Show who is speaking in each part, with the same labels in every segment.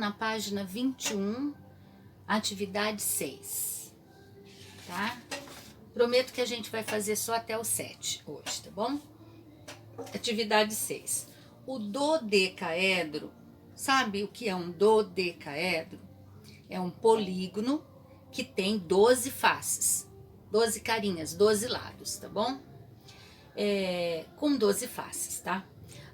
Speaker 1: na página 21, atividade 6, tá? Prometo que a gente vai fazer só até o 7 hoje, tá bom? Atividade 6. O dodecaedro, sabe o que é um dodecaedro? É um polígono que tem 12 faces, 12 carinhas, 12 lados, tá bom? Com 12 faces, tá?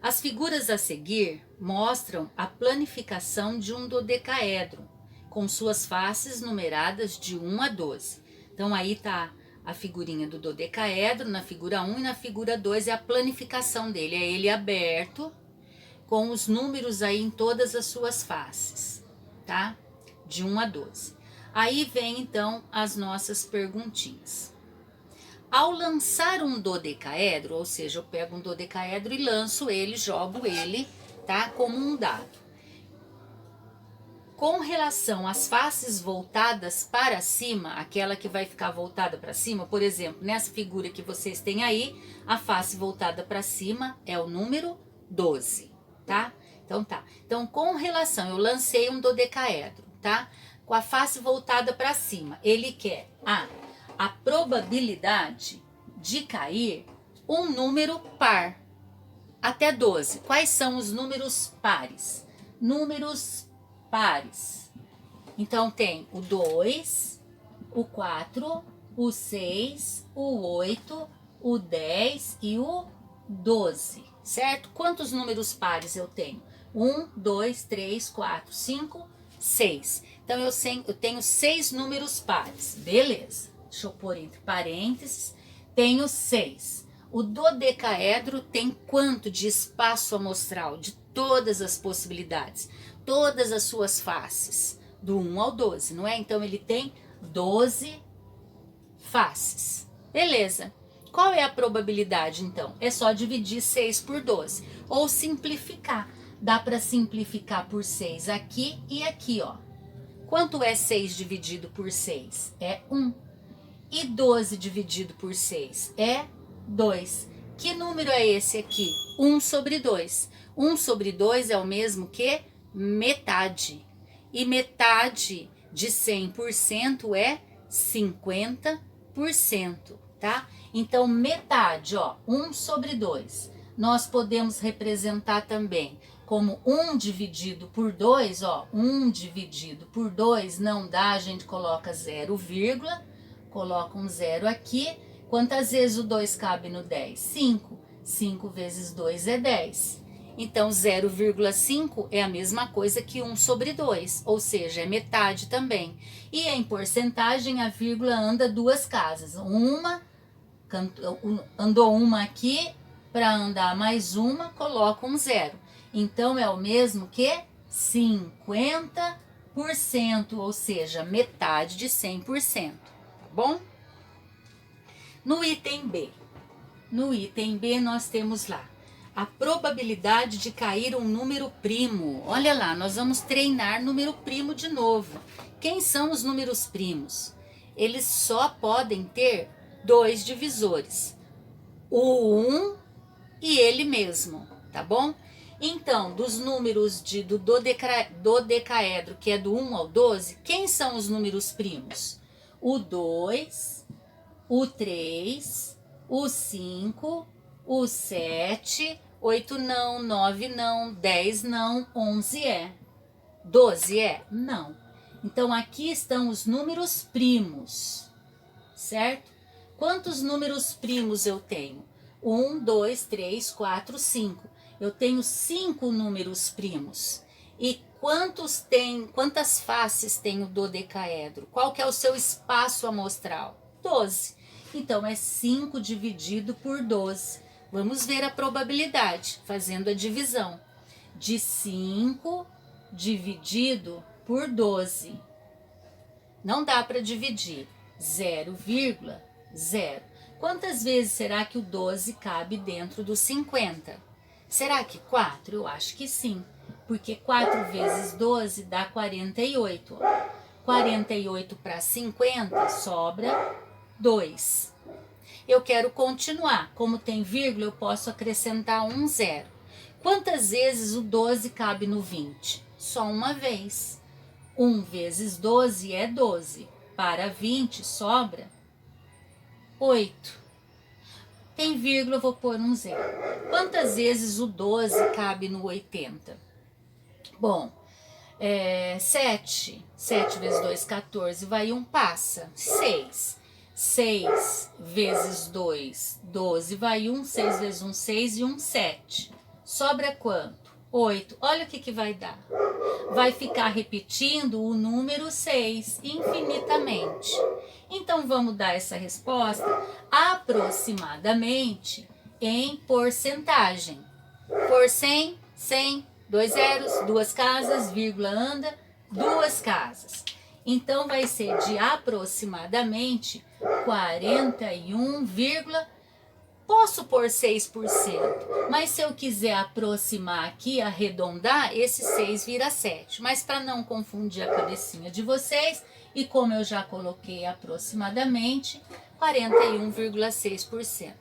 Speaker 1: As figuras a seguir mostram a planificação de um dodecaedro, com suas faces numeradas de 1 a 12. Então aí tá a figurinha do dodecaedro na figura 1 e na figura 2 é a planificação dele, é ele aberto, com os números aí em todas as suas faces, tá? De 1 a 12. Aí vem então as nossas perguntinhas. Ao lançar um dodecaedro, ou seja, eu pego um dodecaedro e lanço ele, jogo ele, tá? Como um dado. Com relação às faces voltadas para cima, aquela que vai ficar voltada para cima, por exemplo, nessa figura que vocês têm aí, a face voltada para cima é o número 12, tá? Então tá. Então, com relação, eu lancei um dodecaedro, tá? Com a face voltada para cima, ele quer a probabilidade de cair um número par até 12. Quais são os números pares? Números pares. Então tem o 2, o 4, o 6, o 8, o 10 e o 12, certo? Quantos números pares eu tenho? 1, 2, 3, 4, 5, 6. Então eu tenho 6 números pares, beleza. Deixa eu pôr entre parênteses. Tenho 6. O dodecaedro tem quanto de espaço amostral de todas as possibilidades? Todas as suas faces, do 1 ao 12, não é? Então, ele tem 12 faces. Beleza. Qual é a probabilidade, então? É só dividir 6 por 12. Ou simplificar. Dá para simplificar por 6 aqui e aqui, ó. Quanto é 6 dividido por 6? É 1. E 12 dividido por 6 é 2. Que número é esse aqui? 1 sobre 2. 1 sobre 2 é o mesmo que metade. E metade de 100% é 50%, tá? Então, metade, ó, 1 sobre 2. Nós podemos representar também como 1 dividido por 2, ó, 1 dividido por 2 não dá, a gente coloca 0, coloca um 0 aqui. Quantas vezes o 2 cabe no 10? 5. 5 vezes 2 é 10. Então, 0,5 é a mesma coisa que 1 sobre 2, ou seja, é metade também. E em porcentagem, a vírgula anda 2 casas. Andou uma aqui, para andar mais uma, coloca um 0. Então, é o mesmo que 50%, ou seja, metade de 100%, tá bom? No item B. No item B, nós temos lá a probabilidade de cair um número primo. Olha lá, nós vamos treinar número primo de novo. Quem são os números primos? Eles só podem ter 2 divisores. O 1 e ele mesmo, tá bom? Então, dos números do dodecaedro, que é do 1 ao 12, quem são os números primos? O 2, o 3, o 5, o 7, 8 não, 9 não, 10 não, 11 é. 12 é? Não. Então, aqui estão os números primos, certo? Quantos números primos eu tenho? 1, 2, 3, 4, 5. Eu tenho 5 números primos. E quantas faces tem o dodecaedro? Qual que é o seu espaço amostral? 12. Então, é 5 dividido por 12. Vamos ver a probabilidade, fazendo a divisão. De 5 dividido por 12. Não dá para dividir. 0,0. Quantas vezes será que o 12 cabe dentro dos 50? Será que 4? Eu acho que sim. Porque 4 vezes 12 dá 48. 48 para 50 sobra 2. Eu quero continuar. Como tem vírgula, eu posso acrescentar um 0. Quantas vezes o 12 cabe no 20? só uma vez. 1 vezes 12 é 12. Para 20 sobra 8. Tem vírgula, eu vou pôr um zero. Quantas vezes o 12 cabe no 80? Bom, 7. 7 vezes 2, 14. Vai 1, passa. 6. 6 vezes 2, 12. Vai 1. 6 vezes 1, 6. E 1, 7. Sobra quanto? 8. Olha o que vai dar. Vai ficar repetindo o número 6 infinitamente. Então, vamos dar essa resposta aproximadamente em porcentagem. Por 100, 100, 2 zeros, 2 casas, vírgula anda, 2 casas. Então, vai ser de aproximadamente 41, posso pôr 6%, mas se eu quiser aproximar aqui, arredondar, esse 6 vira 7. Mas para não confundir a cabecinha de vocês, e como eu já coloquei aproximadamente, 41,6%.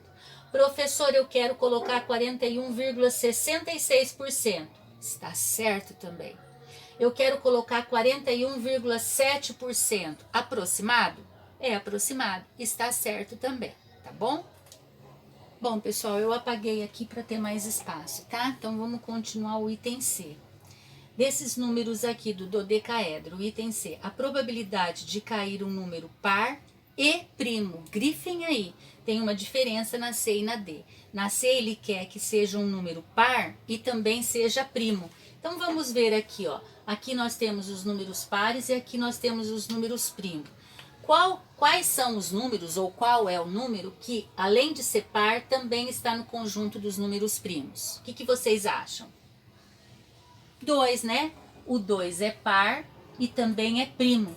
Speaker 1: Professor, eu quero colocar 41,66%. Está certo também. Eu quero colocar 41,7%. Aproximado? É aproximado. Está certo também, tá bom? Bom, pessoal, eu apaguei aqui para ter mais espaço, tá? Então, vamos continuar o item C. Desses números aqui do dodecaedro, o item C, a probabilidade de cair um número par e primo, grifem aí, tem uma diferença na C e na D. Na C, ele quer que seja um número par e também seja primo. Então, vamos ver aqui, ó. Aqui nós temos os números pares e aqui nós temos os números primos. Quais são os números, ou qual é o número que, além de ser par, também está no conjunto dos números primos? O que vocês acham? 2, né? O 2 é par e também é primo.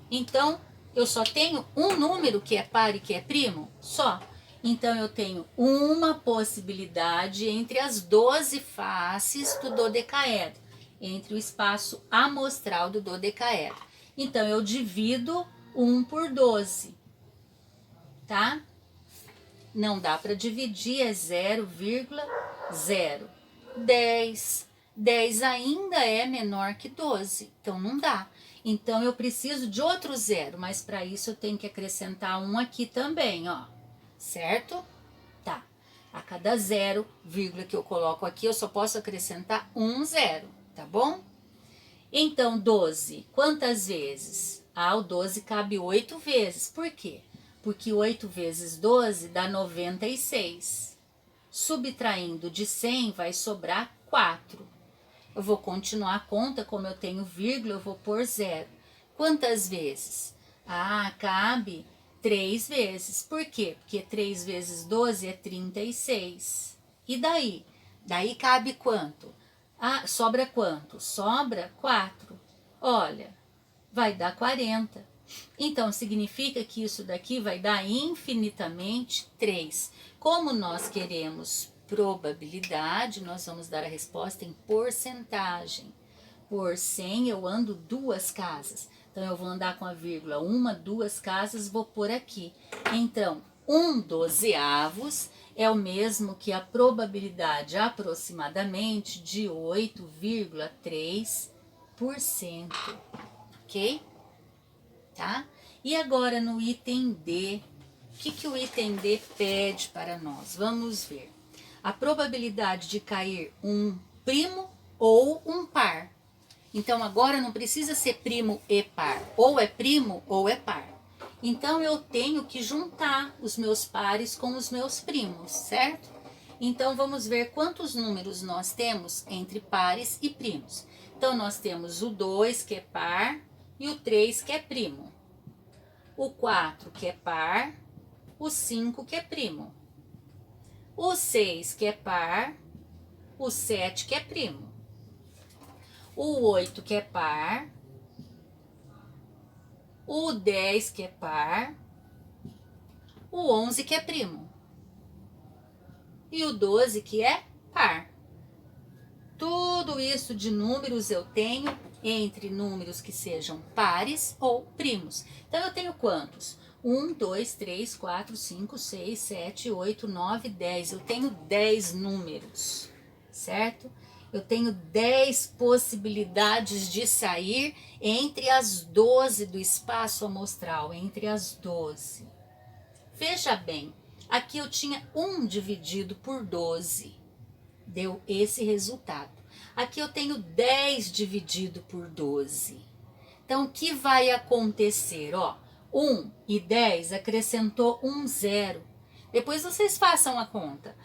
Speaker 1: Então, eu só tenho um número que é par e que é primo? Só. Então, eu tenho uma possibilidade entre as 12 faces do dodecaedro, entre o espaço amostral do dodecaedro. Então, eu divido 1 por 12, tá? Não dá para dividir, é 0,0. 10. 10 ainda é menor que 12, então não dá. Então, eu preciso de outro zero, mas para isso eu tenho que acrescentar um aqui também, ó. Certo? Tá. A cada zero, vírgula que eu coloco aqui, eu só posso acrescentar um zero, tá bom? Então, 12, quantas vezes? Ah, o 12 cabe 8 vezes. Por quê? Porque 8 vezes 12 dá 96. Subtraindo de 100 vai sobrar 4. Eu vou continuar a conta, como eu tenho vírgula, eu vou pôr 0. Quantas vezes? Ah, cabe 3 vezes. Por quê? Porque 3 vezes 12 é 36. E daí? Daí cabe quanto? Ah, sobra quanto? Sobra 4. Olha, vai dar 40. Então, significa que isso daqui vai dar infinitamente 3. Como nós queremos probabilidade, nós vamos dar a resposta em porcentagem. Por 100, eu ando 2 casas. Então, eu vou andar com a vírgula 1, 2 casas, vou pôr aqui. Então, 1/12 é o mesmo que a probabilidade aproximadamente de 8,3%. Ok? Tá? E agora no item D, o que o item D pede para nós? Vamos ver. A probabilidade de cair um primo ou um par. Então, agora não precisa ser primo e par. Ou é primo ou é par. Então, eu tenho que juntar os meus pares com os meus primos, certo? Então, vamos ver quantos números nós temos entre pares e primos. Então, nós temos o 2, que é par, e o 3, que é primo. O 4, que é par, o 5, que é primo. O 6, que é par, o 7, que é primo. O 8, que é par, o 10, que é par, o 11, que é primo. E o 12, que é par. Tudo isso de números eu tenho entre números que sejam pares ou primos. Então, eu tenho quantos? 1, 2, 3, 4, 5, 6, 7, 8, 9, 10. Eu tenho 10 números, certo? eu tenho 10 possibilidades de sair entre as 12 do espaço amostral, entre as 12. Veja bem, aqui eu tinha 1 dividido por 12, deu esse resultado. Aqui eu tenho 10 dividido por 12. Então, o que vai acontecer? Ó, 1 e 10 acrescentou um zero. Depois vocês façam a conta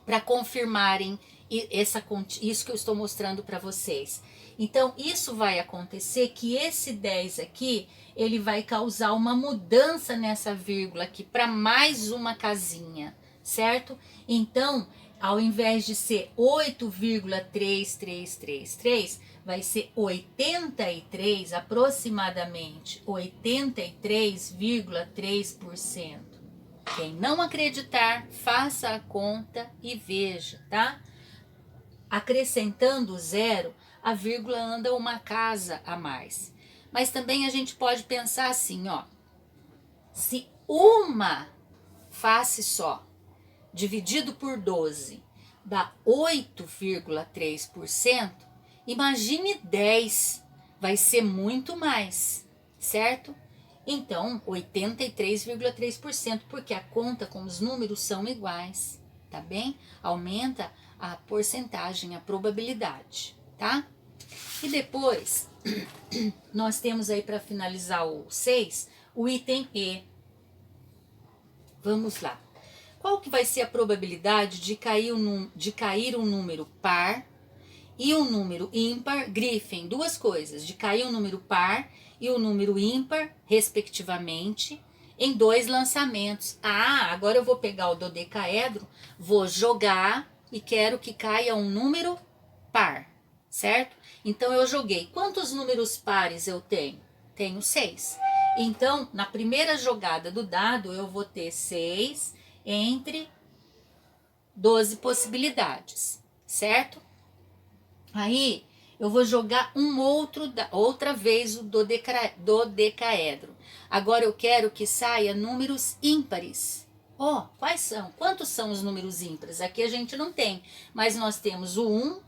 Speaker 1: para confirmarem isso que eu estou mostrando para vocês. Então, isso vai acontecer que esse 10 aqui, ele vai causar uma mudança nessa vírgula aqui para mais uma casinha, certo? Então, ao invés de ser 8,3333, vai ser 83, aproximadamente 83,3%. Quem não acreditar, faça a conta e veja, tá? Acrescentando o zero, a vírgula anda uma casa a mais. Mas também a gente pode pensar assim, ó. Se uma face só, dividido por 12, dá 8,3%, imagine 10, vai ser muito mais, certo? Então, 83,3%, porque a conta com os números são iguais, tá bem? Aumenta a porcentagem, a probabilidade, tá? E depois, nós temos aí para finalizar o 6, o item E. Vamos lá. Qual que vai ser a probabilidade de cair um número par e um número ímpar? Grifem duas coisas, de cair um número par e um número ímpar, respectivamente, em 2 lançamentos. Ah, agora eu vou pegar o dodecaedro, vou jogar e quero que caia um número par, certo? Então eu joguei. Quantos números pares eu tenho? Tenho 6. Então, na primeira jogada do dado, eu vou ter 6 entre 12 possibilidades, certo? Aí, eu vou jogar outra vez o dodecaedro. Agora eu quero que saia números ímpares. Ó, quais são? Quantos são os números ímpares? Aqui a gente não tem, mas nós temos o 1,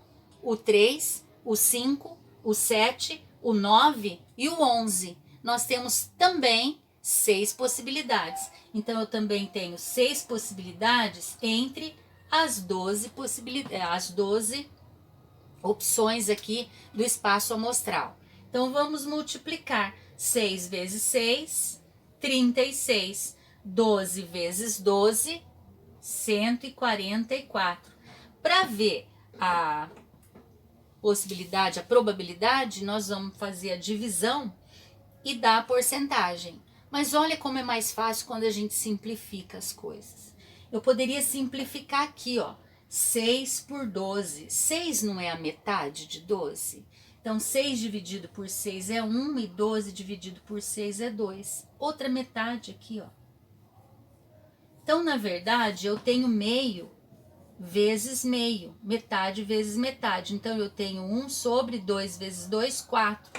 Speaker 1: o 3, o 5, o 7, o 9 e o 11. Nós temos também 6 possibilidades. Então, eu também tenho 6 possibilidades entre as 12 opções aqui do espaço amostral. Então, vamos multiplicar. 6 vezes 6, 36. 12 vezes 12, 144. Para ver a possibilidade, a probabilidade, nós vamos fazer a divisão e dar a porcentagem. Mas olha como é mais fácil quando a gente simplifica as coisas. Eu poderia simplificar aqui, ó. 6 por 12. 6 não é a metade de 12? Então, 6 dividido por 6 é 1 e 12 dividido por 6 é 2. Outra metade aqui, ó. Então, na verdade, eu tenho meio vezes meio. Metade vezes metade. Então, eu tenho 1 sobre 2 vezes 2, 4.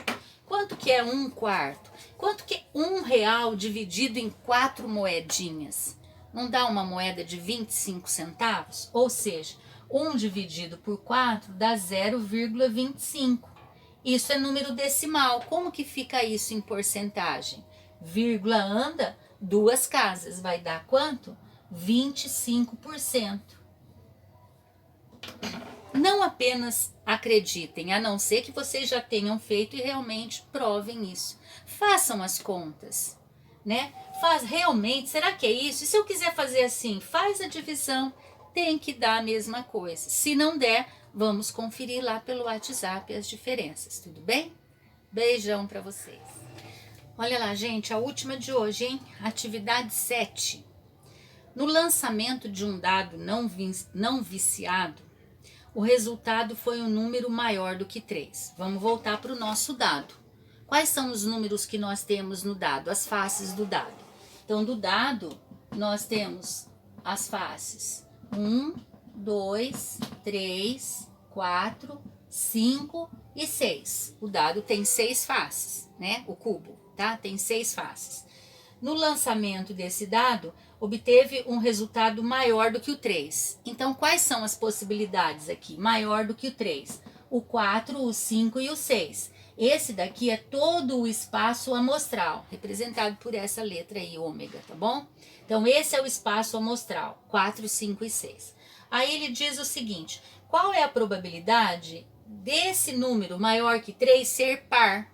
Speaker 1: Quanto que é 1/4? Quanto que é R$1 dividido em 4 moedinhas? Não dá uma moeda de 25 centavos? Ou seja, 1 dividido por 4 dá 0,25. Isso é número decimal. Como que fica isso em porcentagem? Vírgula anda 2 casas. Vai dar quanto? 25%. Não apenas acreditem, a não ser que vocês já tenham feito e realmente provem isso. Façam as contas, né? Realmente, será que é isso? E se eu quiser fazer assim, faz a divisão, tem que dar a mesma coisa. Se não der, vamos conferir lá pelo WhatsApp as diferenças, tudo bem? Beijão para vocês. Olha lá, gente, a última de hoje, hein? Atividade 7. No lançamento de um dado não viciado, o resultado foi um número maior do que 3. Vamos voltar para o nosso dado. Quais são os números que nós temos no dado? As faces do dado. Então, do dado, nós temos as faces 1, 2, 3, 4, 5 e 6. O dado tem 6 faces, né? O cubo, tá? Tem 6 faces. no lançamento desse dado, obteve um resultado maior do que o 3. Então, quais são as possibilidades aqui? Maior do que o 3. O 4, o 5 e o 6. Esse daqui é todo o espaço amostral, representado por essa letra aí, ômega, tá bom? Então, esse é o espaço amostral, 4, 5 e 6. Aí ele diz o seguinte, qual é a probabilidade desse número maior que 3 ser par?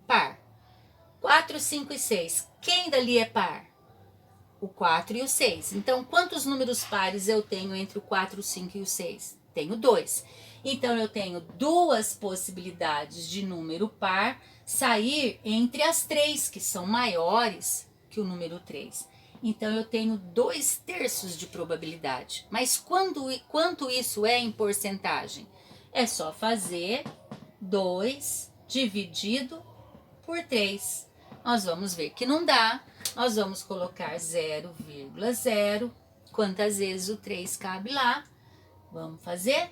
Speaker 1: Par. 4, 5 e 6. Quem dali é par? O 4 e o 6. Então, quantos números pares eu tenho entre o 4, o 5 e o 6? Tenho 2. Então, eu tenho duas possibilidades de número par sair entre as 3, que são maiores que o número 3. Então, eu tenho 2/3 de probabilidade. Mas quanto isso é em porcentagem? É só fazer 2 dividido por 3. Nós vamos ver que não dá. Nós vamos colocar 0,0. Quantas vezes o 3 cabe lá? Vamos fazer?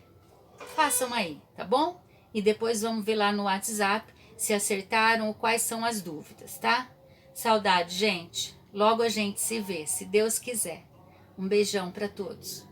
Speaker 1: Façam aí, tá bom? E depois vamos ver lá no WhatsApp se acertaram ou quais são as dúvidas, tá? Saudade, gente. Logo a gente se vê, se Deus quiser. Um beijão para todos.